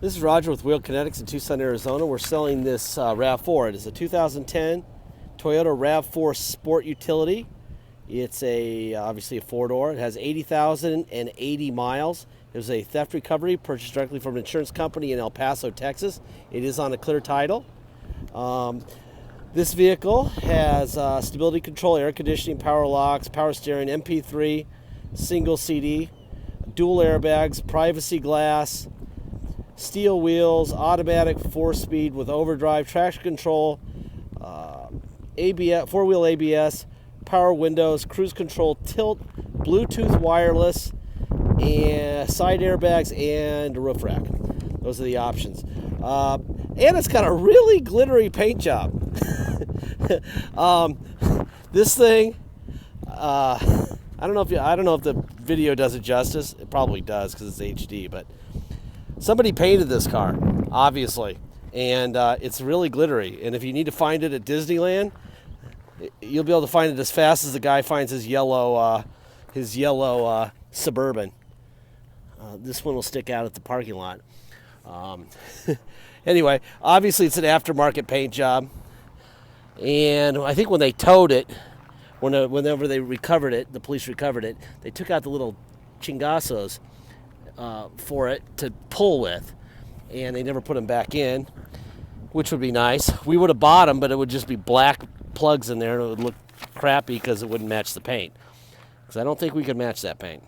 This is Roger with Wheel Kinetics in Tucson, Arizona. We're selling this RAV4. It is a 2010 Toyota RAV4 Sport Utility. It's obviously a four-door. It has 80,080 miles. It was a theft recovery purchased directly from an insurance company in El Paso, Texas. It is on a clear title. This vehicle has stability control, air conditioning, power locks, power steering, MP3, single CD, dual airbags, privacy glass, steel wheels, automatic 4-speed with overdrive, traction control, ABS, four-wheel ABS, power windows, cruise control, tilt, Bluetooth wireless, and side airbags, and a roof rack. Those are the options. And it's got a really glittery paint job. This thing, I don't know if the video does it justice. It probably does because it's HD, but somebody painted this car, obviously, and it's really glittery. And if you need to find it at Disneyland, you'll be able to find it as fast as the guy finds his yellow Suburban. This one will stick out at the parking lot. Anyway, obviously it's an aftermarket paint job, and I think when they towed it, whenever they recovered it, the police recovered it, they took out the little chingazos for it to pull with, and they never put them back in, which would be nice. We would have bought them, but it would just be black plugs in there, and it would look crappy because it wouldn't match the paint. Because I don't think we could match that paint.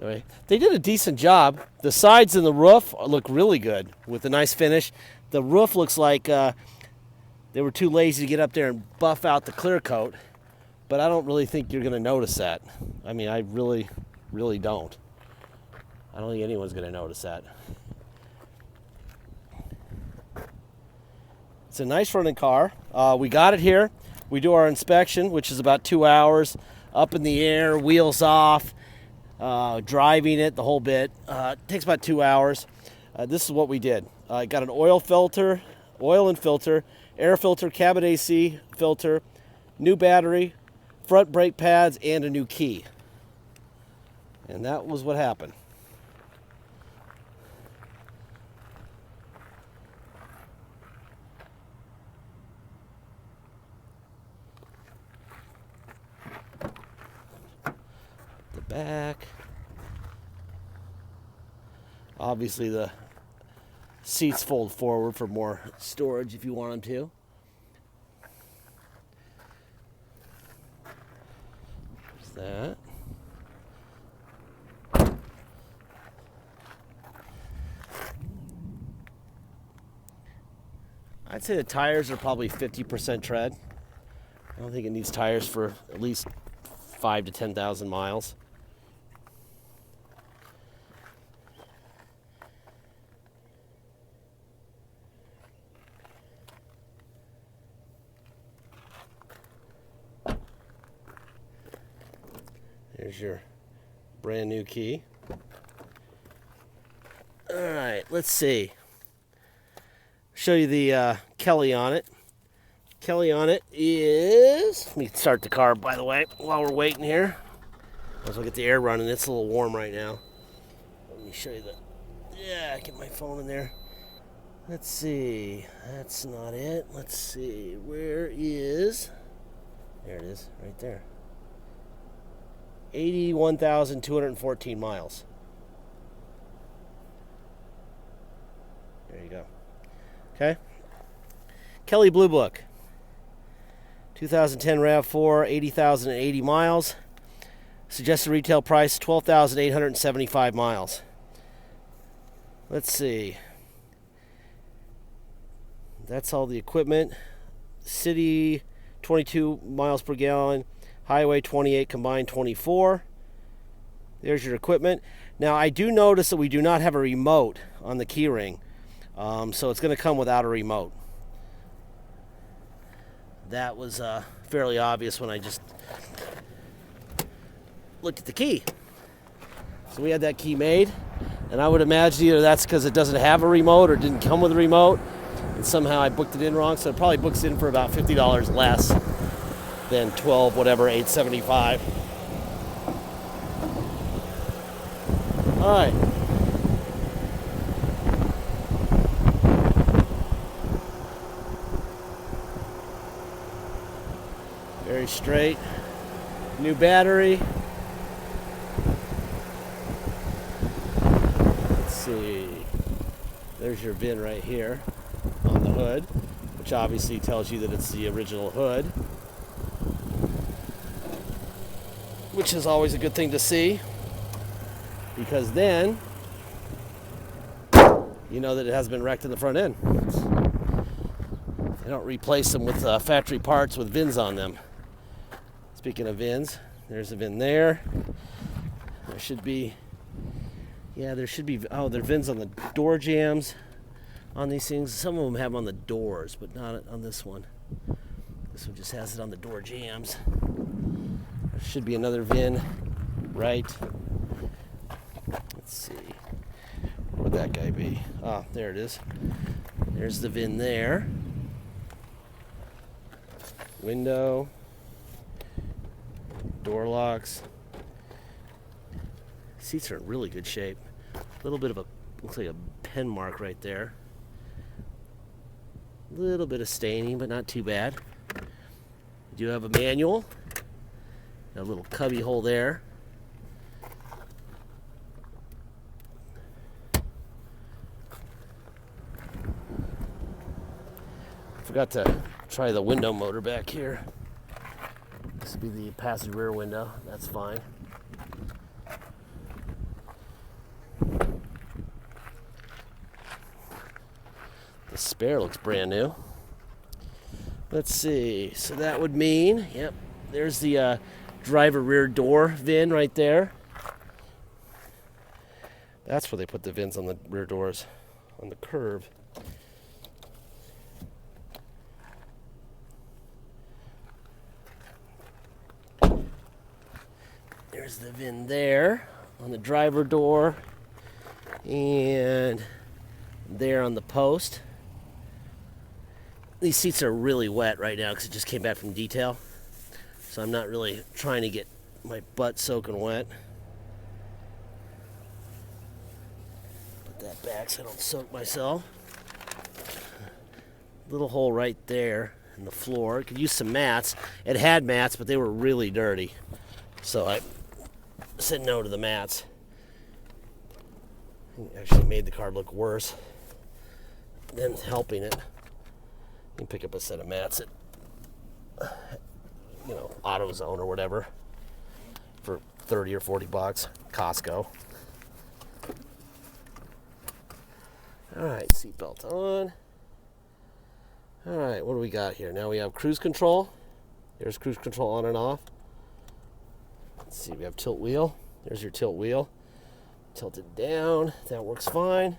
Anyway, they did a decent job. The sides and the roof look really good with a nice finish. The roof looks like they were too lazy to get up there and buff out the clear coat, but I don't really think you're going to notice that. I mean, I really don't. I don't think anyone's going to notice that. It's a nice running car. We got it here. We do our inspection, which is about 2 hours, up in the air, wheels off, driving it, the whole bit. It takes about 2 hours. This is what we did. Got an oil and filter, air filter, cabin AC filter, new battery, front brake pads, and a new key. And that was what happened. The back. Obviously the seats fold forward for more storage if you want them to. There's that. I'd say the tires are probably 50% tread. I don't think it needs tires for at least 5,000 to 10,000 miles. There's your brand new key. All right, let's see. Show you the Kelly on it. Kelly on it is, let me start the car, by the way, while we're waiting here. Might as well get the air running. It's a little warm right now. Let me show you get my phone in there. Let's see. That's not it. Let's see. Where is, there it is, right there. 81,214 miles. There you go. Okay. Kelly Blue Book. 2010 RAV4, 80,080 miles. Suggested retail price, 12,875 miles. Let's see. That's all the equipment. City, 22 miles per gallon. Highway, 28, combined 24. There's your equipment. Now, I do notice that we do not have a remote on the key ring. So it's going to come without a remote. That was fairly obvious when I just looked at the key. So we had that key made, and I would imagine either that's because it doesn't have a remote or didn't come with a remote, and somehow I booked it in wrong, so it probably books in for about $50 less than 12, whatever, 875. All right. Very straight. New battery. Let's see. There's your VIN right here on the hood, which obviously tells you that it's the original hood, which is always a good thing to see, because then you know that it has been wrecked in the front end. They don't replace them with factory parts with VINs on them. Speaking of VINs, there's a VIN there. There should be, oh, there are VINs on the door jambs on these things. Some of them have them on the doors, but not on this one. This one just has it on the door jambs. There should be another VIN, right? Let's see. Where would that guy be? Ah, there it is. There's the VIN there. Window. Door locks. Seats are in really good shape. A little bit of a, looks like a pen mark right there. A little bit of staining, but not too bad. You do have a manual. Got a little cubby hole there. Forgot to try the window motor back here. This would be the passenger rear window. That's fine. The spare looks brand new. Let's see. So that would mean, yep, there's the driver rear door VIN right there. That's where they put the VINs on the rear doors, on the curve. There's the VIN there on the driver door, and there on the post. These seats are really wet right now because it just came back from detail, so I'm not really trying to get my butt soaking wet. Put that back so I don't soak myself. Little hole right there in the floor. Could use some mats. It had mats, but they were really dirty, so I said no to the mats. It actually made the car look worse than helping it. You can pick up a set of mats at, AutoZone or whatever for 30 or 40 bucks. Costco. All right, seatbelt on. All right, what do we got here? Now we have cruise control. There's cruise control on and off. Let's see, we have tilt wheel. There's your tilt wheel. Tilt it down. That works fine.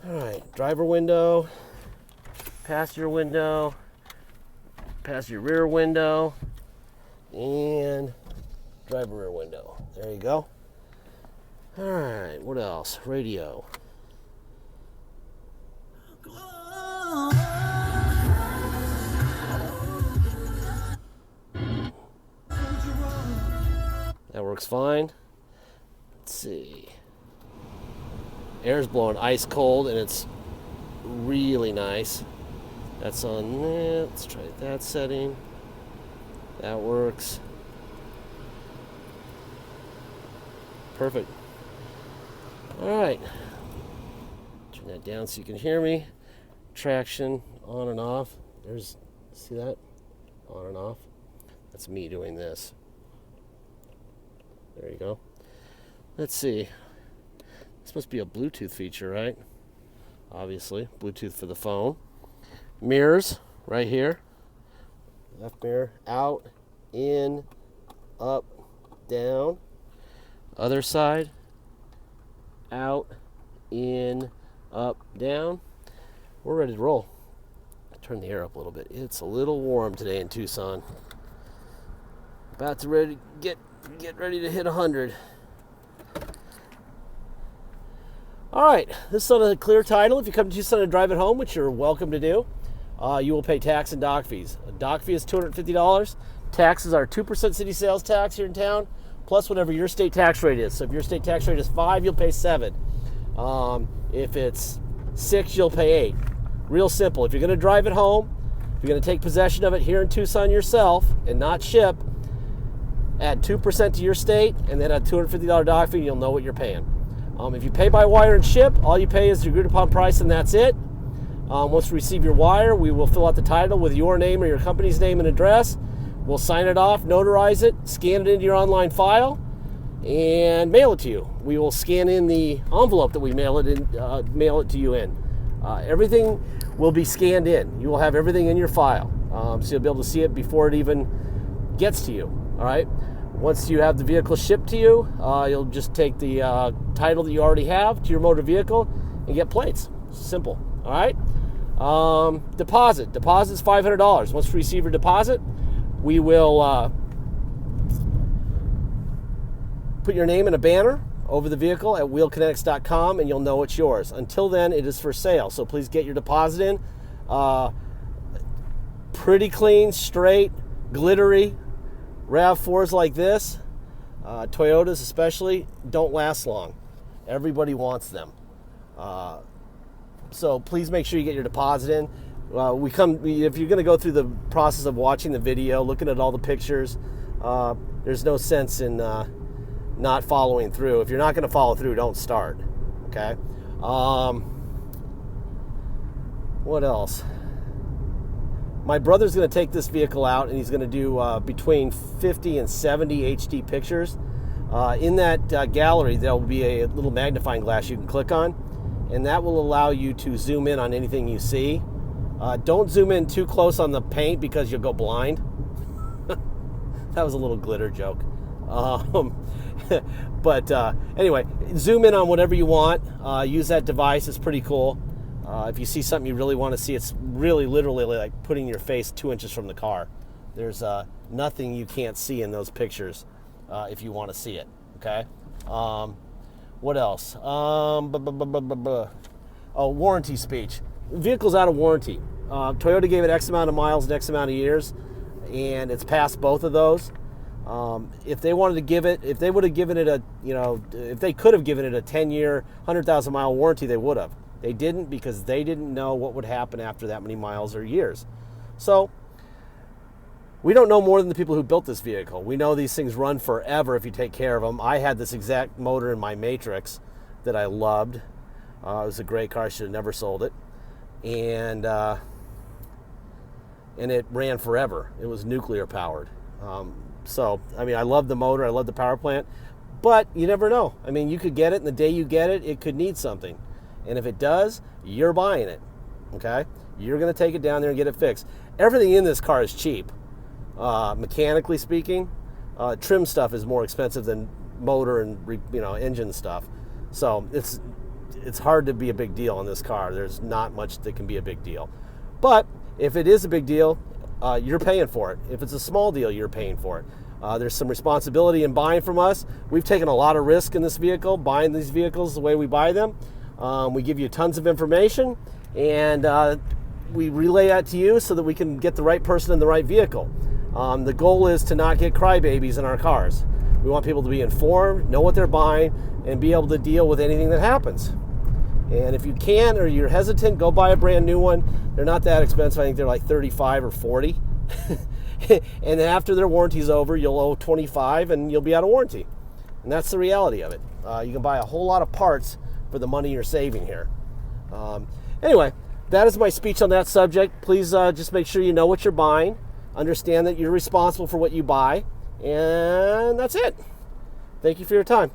All right, driver window, passenger window, passenger rear window, and driver rear window. There you go. All right, what else? Radio. That works fine. Let's see. Air's blowing ice cold and it's really nice. That's on there. Let's try that setting. That works. Perfect. All right. Turn that down so you can hear me. Traction on and off. There's, see that? On and off. That's me doing this. There you go. Let's see. This must be a Bluetooth feature, right? Obviously, Bluetooth for the phone. Mirrors right here. Left mirror, out, in, up, down. Other side, out, in, up, down. We're ready to roll. Turn the air up a little bit. It's a little warm today in Tucson. About to ready to get ready to hit 100. All right, this is on a clear title. If you come to Tucson and drive it home, which you're welcome to do, you will pay tax and dock fees. A dock fee is $250. Taxes are 2% city sales tax here in town, plus whatever your state tax rate is. So if your state tax rate is 5, you'll pay 7. If it's 6, you'll pay 8. Real simple. If you're going to drive it home, If you're going to take possession of it here in Tucson yourself and not ship, add 2% to your state, and then a $250 dock fee, and you'll know what you're paying. If you pay by wire and ship, all you pay is the agreed upon price, and that's it. Once we receive your wire, we will fill out the title with your name or your company's name and address. We'll sign it off, notarize it, scan it into your online file, and mail it to you. We will scan in the envelope that we mail it to you in. Everything will be scanned in. You will have everything in your file, so you'll be able to see it before it even gets to you. All right. Once you have the vehicle shipped to you, you'll just take the title that you already have to your motor vehicle and get plates. Simple. All right. Deposit. Deposit's $500. Once we receive your deposit, we will put your name in a banner over the vehicle at wheelkinetics.com, and you'll know it's yours. Until then, it is for sale. So please get your deposit in. Pretty clean, straight, glittery. RAV4s like this, Toyotas especially, don't last long. Everybody wants them. So please make sure you get your deposit in. If you're going to go through the process of watching the video, looking at all the pictures, there's no sense in not following through. If you're not going to follow through, don't start. Okay? What else? My brother's going to take this vehicle out, and he's going to do between 50 and 70 HD pictures. In that gallery, there will be a little magnifying glass you can click on, and that will allow you to zoom in on anything you see. Don't zoom in too close on the paint because you'll go blind. That was a little glitter joke. But anyway, zoom in on whatever you want. Use that device. It's pretty cool. If you see something you really want to see, it's really literally like putting your face 2 inches from the car. There's nothing you can't see in those pictures if you want to see it. Okay. What else? Oh, warranty speech. The vehicle's out of warranty. Toyota gave it X amount of miles and X amount of years, and it's past both of those. If they wanted to give it, if they would have given it if they could have given it a 10-year, 100,000 mile warranty, they would have. They didn't, because they didn't know what would happen after that many miles or years. So we don't know more than the people who built this vehicle. We know these things run forever if you take care of them. I had this exact motor in my Matrix that I loved. It was a great car. I should have never sold it. And it ran forever. It was nuclear powered. So, I mean, I love the motor. I love the power plant. But you never know. I mean, you could get it, and the day you get it, it could need something. And if it does, you're buying it, okay? You're going to take it down there and get it fixed. Everything in this car is cheap, mechanically speaking. Trim stuff is more expensive than motor and engine stuff. So it's hard to be a big deal on this car. There's not much that can be a big deal. But if it is a big deal, you're paying for it. If it's a small deal, you're paying for it. There's some responsibility in buying from us. We've taken a lot of risk in this vehicle, buying these vehicles the way we buy them. We give you tons of information, and we relay that to you so that we can get the right person in the right vehicle. The goal is to not get crybabies in our cars. We want people to be informed, know what they're buying, and be able to deal with anything that happens. And if you can, or you're hesitant, go buy a brand new one. They're not that expensive. I think they're like 35 or 40. And then after their warranty's over, you'll owe 25 and you'll be out of warranty. And that's the reality of it. You can buy a whole lot of parts for the money you're saving here. Anyway, that is my speech on that subject. Please just make sure you know what you're buying. Understand that you're responsible for what you buy. And that's it. Thank you for your time.